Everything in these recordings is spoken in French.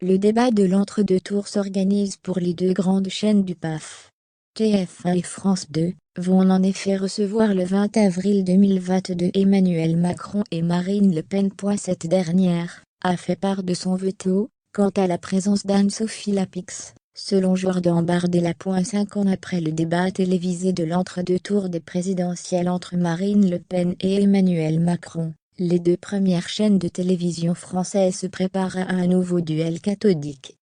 Le débat de l'entre-deux tours s'organise pour les deux grandes chaînes du PAF. TF1 et France 2 vont en effet recevoir le 20 avril 2022 Emmanuel Macron et Marine Le Pen. Cette dernière a fait part de son veto quant à la présence d'Anne-Sophie Lapix, selon Jordan Bardella. 5 ans après le débat télévisé de l'entre-deux tours des présidentielles entre Marine Le Pen et Emmanuel Macron, les deux premières chaînes de télévision françaises se préparent à un nouveau duel cathodique.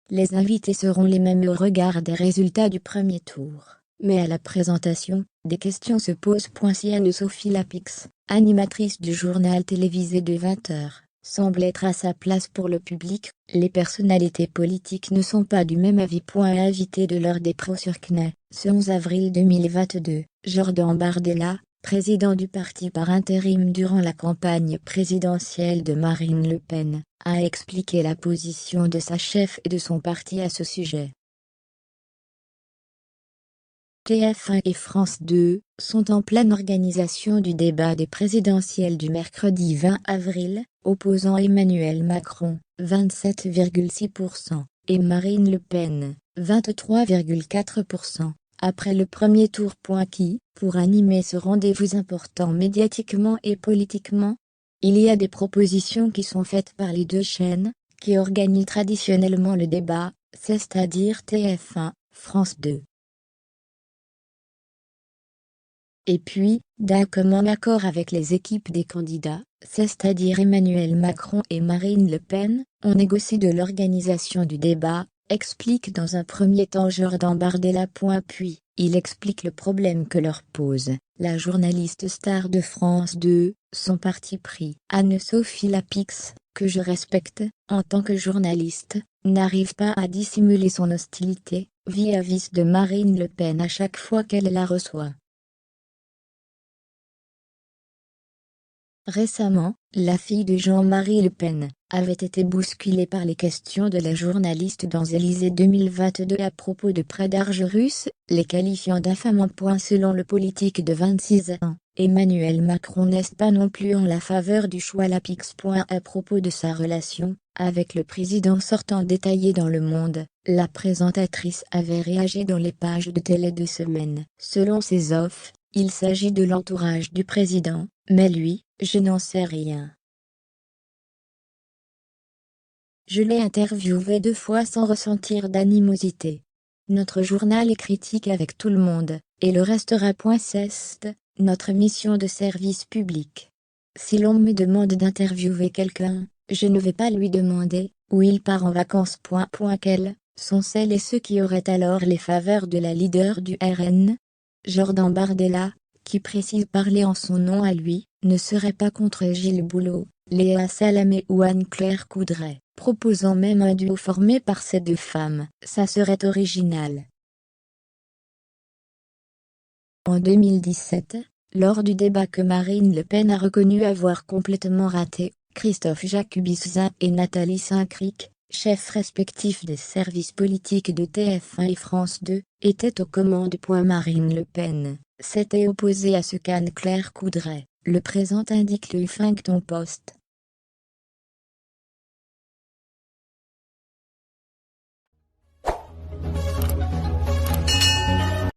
Les invités seront les mêmes au regard des résultats du premier tour, mais à la présentation, des questions se posent. Si Anne-Sophie Lapix, animatrice du journal télévisé de 20h, semble être à sa place pour le public, les personnalités politiques ne sont pas du même avis. Invité de l'heure des pros sur CNeT, ce 11 avril 2022, Jordan Bardella, président du parti par intérim durant la campagne présidentielle de Marine Le Pen, a expliqué la position de sa chef et de son parti à ce sujet. TF1 et France 2 sont en pleine organisation du débat des présidentielles du mercredi 20 avril, opposant Emmanuel Macron, 27,6%, et Marine Le Pen, 23,4%, après le premier tour. Qui, pour animer ce rendez-vous important médiatiquement et politiquement, il y a des propositions qui sont faites par les deux chaînes, qui organisent traditionnellement le débat, c'est-à-dire TF1, France 2. Et puis, d'un commun accord avec les équipes des candidats, c'est-à-dire Emmanuel Macron et Marine Le Pen, on négocie de l'organisation du débat, explique dans un premier temps Jordan Bardella. Puis, il explique le problème que leur pose la journaliste star de France 2, son parti pris. Anne-Sophie Lapix, que je respecte, en tant que journaliste, n'arrive pas à dissimuler son hostilité vis-à-vis de Marine Le Pen à chaque fois qu'elle la reçoit. Récemment, la fille de Jean-Marie Le Pen avait été bousculée par les questions de la journaliste dans Élysée 2022 à propos de prêts d'argent russe, les qualifiant d'infamants. Selon le politique de 26 ans, Emmanuel Macron n'est pas non plus en la faveur du choix Lapix. À propos de sa relation avec le président sortant détaillé dans Le Monde, la présentatrice avait réagi dans les pages de Télé 2 Semaines. Selon ses offres, il s'agit de l'entourage du président, mais lui, je n'en sais rien. Je l'ai interviewé 2 fois sans ressentir d'animosité. Notre journal est critique avec tout le monde, et le restera. C'est notre mission de service public. Si l'on me demande d'interviewer quelqu'un, je ne vais pas lui demander où il part en vacances. Quelles sont celles et ceux qui auraient alors les faveurs de la leader du RN? Jordan Bardella, qui précise parler en son nom à lui, ne serait pas contre Gilles Boulot, Léa Salamé ou Anne-Claire Coudray, proposant même un duo formé par ces deux femmes. Ça serait original. En 2017, lors du débat que Marine Le Pen a reconnu avoir complètement raté, Christophe Jacubizin et Nathalie Saint-Cric, chefs respectifs des services politiques de TF1 et France 2, étaient aux commandes. Marine Le Pen s'était opposée à ce qu'Anne-Claire Coudray le présente, indique le Huffington Post.